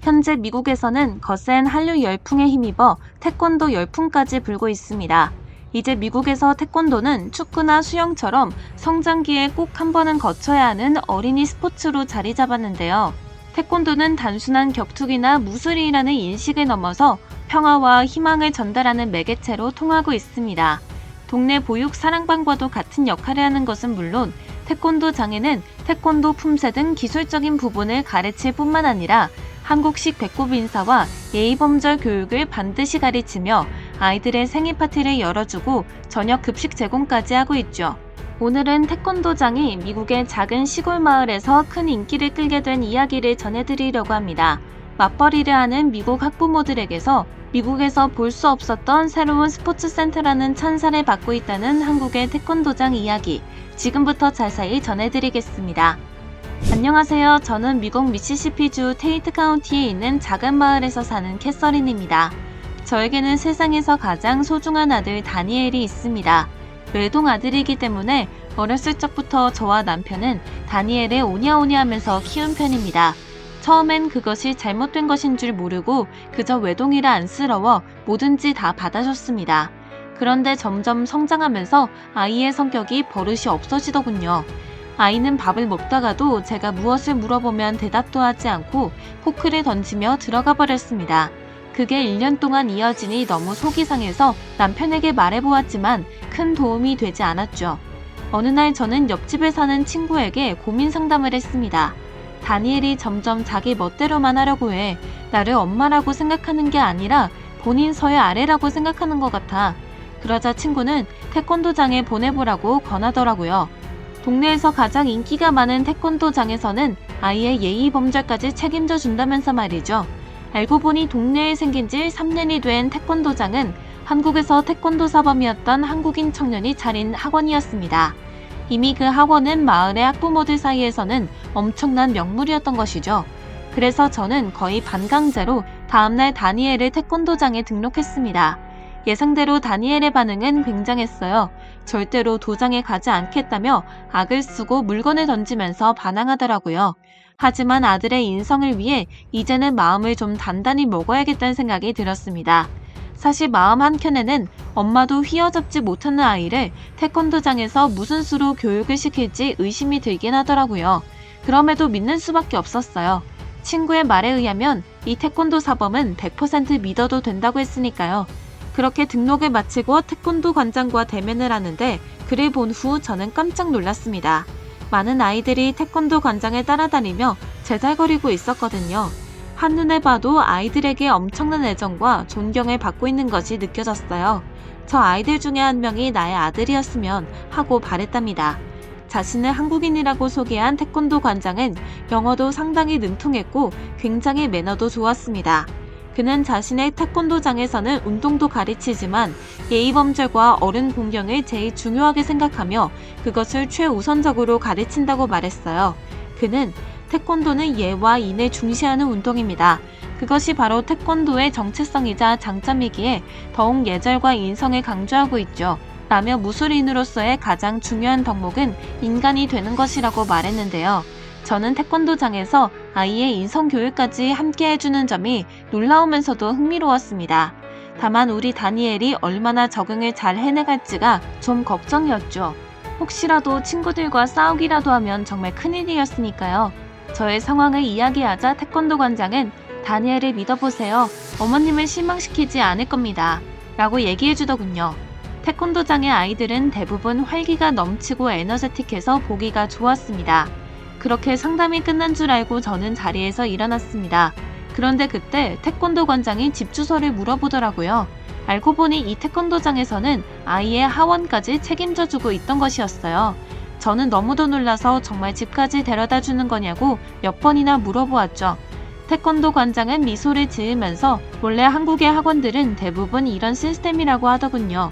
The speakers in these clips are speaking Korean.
현재 미국에서는 거센 한류 열풍에 힘입어 태권도 열풍까지 불고 있습니다. 이제 미국에서 태권도는 축구나 수영처럼 성장기에 꼭 한 번은 거쳐야 하는 어린이 스포츠로 자리 잡았는데요. 태권도는 단순한 격투기나 무술이라는 인식을 넘어서 평화와 희망을 전달하는 매개체로 통하고 있습니다. 동네 보육 사랑방과도 같은 역할을 하는 것은 물론 태권도장에는 태권도 품새 등 기술적인 부분을 가르칠 뿐만 아니라 한국식 배꼽 인사와 예의범절 교육을 반드시 가르치며 아이들의 생일 파티를 열어주고 저녁 급식 제공까지 하고 있죠. 오늘은 태권도장이 미국의 작은 시골 마을에서 큰 인기를 끌게 된 이야기를 전해드리려고 합니다. 맞벌이를 하는 미국 학부모들에게서 미국에서 볼 수 없었던 새로운 스포츠 센터라는 찬사를 받고 있다는 한국의 태권도장 이야기, 지금부터 자세히 전해드리겠습니다. 안녕하세요. 저는 미국 미시시피주 테이트 카운티에 있는 작은 마을에서 사는 캐서린입니다. 저에게는 세상에서 가장 소중한 아들 다니엘이 있습니다. 외동 아들이기 때문에 어렸을 적부터 저와 남편은 다니엘을 오냐오냐 하면서 키운 편입니다. 처음엔 그것이 잘못된 것인 줄 모르고 그저 외동이라 안쓰러워 뭐든지 다 받아줬습니다. 그런데 점점 성장하면서 아이의 성격이 버릇이 없어지더군요. 아이는 밥을 먹다가도 제가 무엇을 물어보면 대답도 하지 않고 포크를 던지며 들어가 버렸습니다. 그게 1년 동안 이어지니 너무 속이 상해서 남편에게 말해보았지만 큰 도움이 되지 않았죠. 어느 날 저는 옆집에 사는 친구에게 고민 상담을 했습니다. 다니엘이 점점 자기 멋대로만 하려고 해. 나를 엄마라고 생각하는 게 아니라 본인 서열 아래라고 생각하는 것 같아. 그러자 친구는 태권도장에 보내보라고 권하더라고요. 동네에서 가장 인기가 많은 태권도장에서는 아이의 예의 범절까지 책임져 준다면서 말이죠. 알고 보니 동네에 생긴 지 3년이 된 태권도장은 한국에서 태권도 사범이었던 한국인 청년이 차린 학원이었습니다. 이미 그 학원은 마을의 학부모들 사이에서는 엄청난 명물이었던 것이죠. 그래서 저는 거의 반강제로 다음날 다니엘을 태권도장에 등록했습니다. 예상대로 다니엘의 반응은 굉장했어요. 절대로 도장에 가지 않겠다며 악을 쓰고 물건을 던지면서 반항하더라고요. 하지만 아들의 인성을 위해 이제는 마음을 좀 단단히 먹어야겠다는 생각이 들었습니다. 사실 마음 한켠에는 엄마도 휘어잡지 못하는 아이를 태권도장에서 무슨 수로 교육을 시킬지 의심이 들긴 하더라고요. 그럼에도 믿는 수밖에 없었어요. 친구의 말에 의하면 이 태권도 사범은 100% 믿어도 된다고 했으니까요. 그렇게 등록을 마치고 태권도 관장과 대면을 하는데 그를 본 후 저는 깜짝 놀랐습니다. 많은 아이들이 태권도 관장을 따라다니며 제잘거리고 있었거든요. 한눈에 봐도 아이들에게 엄청난 애정과 존경을 받고 있는 것이 느껴졌어요. 저 아이들 중에 한 명이 나의 아들이었으면 하고 바랬답니다. 자신을 한국인이라고 소개한 태권도 관장은 영어도 상당히 능통했고 굉장히 매너도 좋았습니다. 그는 자신의 태권도장에서는 운동도 가르치지만 예의범절과 어른 공경을 제일 중요하게 생각하며 그것을 최우선적으로 가르친다고 말했어요. 그는 태권도는 예와 인을 중시하는 운동입니다. 그것이 바로 태권도의 정체성이자 장점이기에 더욱 예절과 인성을 강조하고 있죠. 라며 무술인으로서의 가장 중요한 덕목은 인간이 되는 것이라고 말했는데요. 저는 태권도장에서 아이의 인성교육까지 함께 해주는 점이 놀라우면서도 흥미로웠습니다. 다만 우리 다니엘이 얼마나 적응을 잘 해내갈지가 좀 걱정이었죠. 혹시라도 친구들과 싸우기라도 하면 정말 큰일이었으니까요. 저의 상황을 이야기하자 태권도 관장은 다니엘을 믿어보세요. 어머님을 실망시키지 않을 겁니다. 라고 얘기해주더군요. 태권도장의 아이들은 대부분 활기가 넘치고 에너제틱해서 보기가 좋았습니다. 그렇게 상담이 끝난 줄 알고 저는 자리에서 일어났습니다. 그런데 그때 태권도 관장이 집 주소를 물어보더라고요. 알고 보니 이 태권도장에서는 아이의 하원까지 책임져주고 있던 것이었어요. 저는 너무도 놀라서 정말 집까지 데려다 주는 거냐고 몇 번이나 물어보았죠. 태권도 관장은 미소를 지으면서 원래 한국의 학원들은 대부분 이런 시스템이라고 하더군요.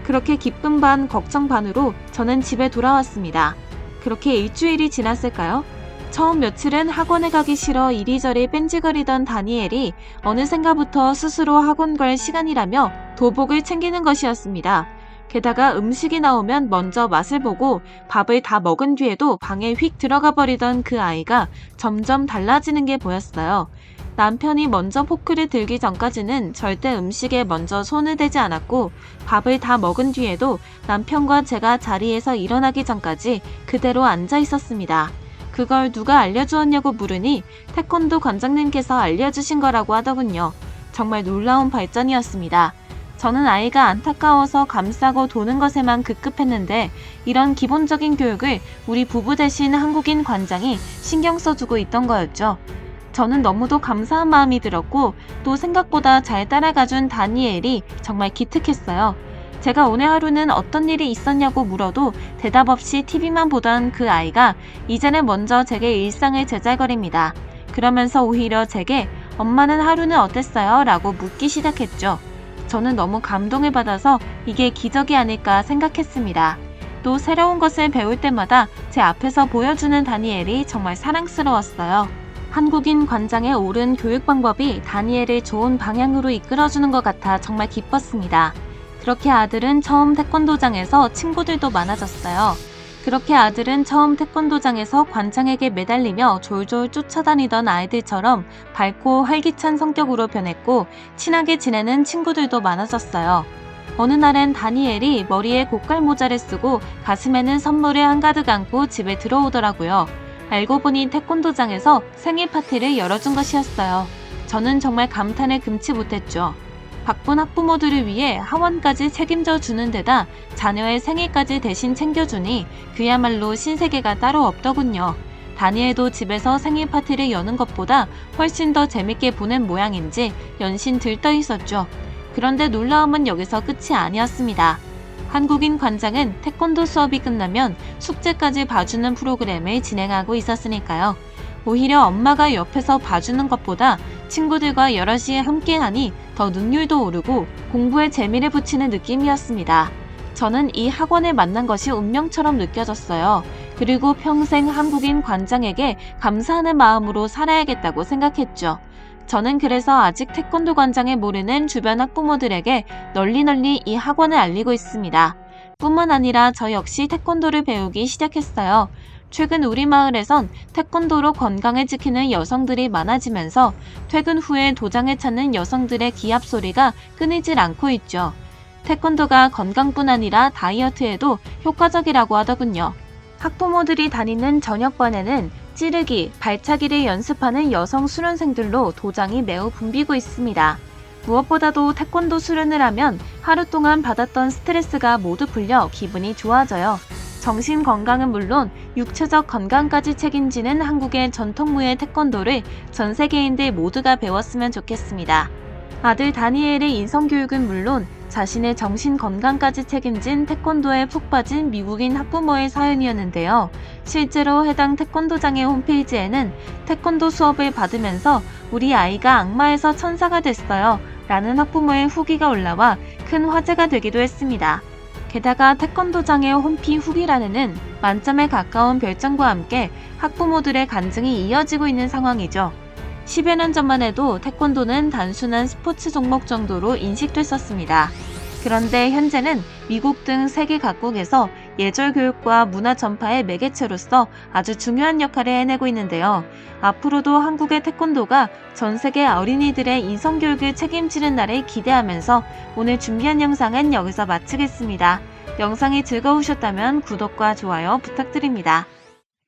그렇게 기쁨 반 걱정 반으로 저는 집에 돌아왔습니다. 그렇게 일주일이 지났을까요? 처음 며칠은 학원에 가기 싫어 이리저리 뺀질거리던 다니엘이 어느샌가부터 스스로 학원 갈 시간이라며 도복을 챙기는 것이었습니다. 게다가 음식이 나오면 먼저 맛을 보고 밥을 다 먹은 뒤에도 방에 휙 들어가 버리던 그 아이가 점점 달라지는 게 보였어요. 남편이 먼저 포크를 들기 전까지는 절대 음식에 먼저 손을 대지 않았고 밥을 다 먹은 뒤에도 남편과 제가 자리에서 일어나기 전까지 그대로 앉아 있었습니다. 그걸 누가 알려주었냐고 물으니 태권도 관장님께서 알려주신 거라고 하더군요. 정말 놀라운 발전이었습니다. 저는 아이가 안타까워서 감싸고 도는 것에만 급급했는데 이런 기본적인 교육을 우리 부부 대신 한국인 관장이 신경 써주고 있던 거였죠. 저는 너무도 감사한 마음이 들었고 또 생각보다 잘 따라가준 다니엘이 정말 기특했어요. 제가 오늘 하루는 어떤 일이 있었냐고 물어도 대답 없이 TV만 보던 그 아이가 이제는 먼저 제게 일상을 제잘거립니다. 그러면서 오히려 제게 엄마는 하루는 어땠어요? 라고 묻기 시작했죠. 저는 너무 감동을 받아서 이게 기적이 아닐까 생각했습니다. 또 새로운 것을 배울 때마다 제 앞에서 보여주는 다니엘이 정말 사랑스러웠어요. 한국인 관장의 옳은 교육 방법이 다니엘을 좋은 방향으로 이끌어주는 것 같아 정말 기뻤습니다. 그렇게 아들은 처음 태권도장에서 친구들도 많아졌어요. 그렇게 아들은 처음 태권도장에서 관장에게 매달리며 졸졸 쫓아다니던 아이들처럼 밝고 활기찬 성격으로 변했고 친하게 지내는 친구들도 많아졌어요. 어느 날엔 다니엘이 머리에 고깔 모자를 쓰고 가슴에는 선물을 한가득 안고 집에 들어오더라고요. 알고 보니 태권도장에서 생일 파티를 열어준 것이었어요. 저는 정말 감탄을 금치 못했죠. 바쁜 학부모들을 위해 하원까지 책임져 주는 데다 자녀의 생일까지 대신 챙겨주니 그야말로 신세계가 따로 없더군요. 다니엘도 집에서 생일 파티를 여는 것보다 훨씬 더 재밌게 보낸 모양인지 연신 들떠 있었죠. 그런데 놀라움은 여기서 끝이 아니었습니다. 한국인 관장은 태권도 수업이 끝나면 숙제까지 봐주는 프로그램을 진행하고 있었으니까요. 오히려 엄마가 옆에서 봐주는 것보다 친구들과 여럿이 함께하니 더 능률도 오르고 공부에 재미를 붙이는 느낌이었습니다. 저는 이 학원을 만난 것이 운명처럼 느껴졌어요. 그리고 평생 한국인 관장에게 감사하는 마음으로 살아야겠다고 생각했죠. 저는 그래서 아직 태권도 관장을 모르는 주변 학부모들에게 널리 이 학원을 알리고 있습니다. 뿐만 아니라 저 역시 태권도를 배우기 시작했어요. 최근 우리 마을에선 태권도로 건강을 지키는 여성들이 많아지면서 퇴근 후에 도장을 찾는 여성들의 기합 소리가 끊이질 않고 있죠. 태권도가 건강뿐 아니라 다이어트에도 효과적이라고 하더군요. 학부모들이 다니는 저녁반에는 찌르기, 발차기를 연습하는 여성 수련생들로 도장이 매우 붐비고 있습니다. 무엇보다도 태권도 수련을 하면 하루 동안 받았던 스트레스가 모두 풀려 기분이 좋아져요. 정신 건강은 물론 육체적 건강까지 책임지는 한국의 전통무예 태권도를 전 세계인들 모두가 배웠으면 좋겠습니다. 아들 다니엘의 인성교육은 물론 자신의 정신 건강까지 책임진 태권도에 푹 빠진 미국인 학부모의 사연이었는데요. 실제로 해당 태권도장의 홈페이지에는 태권도 수업을 받으면서 우리 아이가 악마에서 천사가 됐어요 라는 학부모의 후기가 올라와 큰 화제가 되기도 했습니다. 게다가 태권도장의 홈피 후기란에는 만점에 가까운 별점과 함께 학부모들의 간증이 이어지고 있는 상황이죠. 10여 년 전만 해도 태권도는 단순한 스포츠 종목 정도로 인식됐었습니다. 그런데 현재는 미국 등 세계 각국에서 예절 교육과 문화 전파의 매개체로서 아주 중요한 역할을 해내고 있는데요. 앞으로도 한국의 태권도가 전 세계 어린이들의 인성교육을 책임지는 날을 기대하면서 오늘 준비한 영상은 여기서 마치겠습니다. 영상이 즐거우셨다면 구독과 좋아요 부탁드립니다.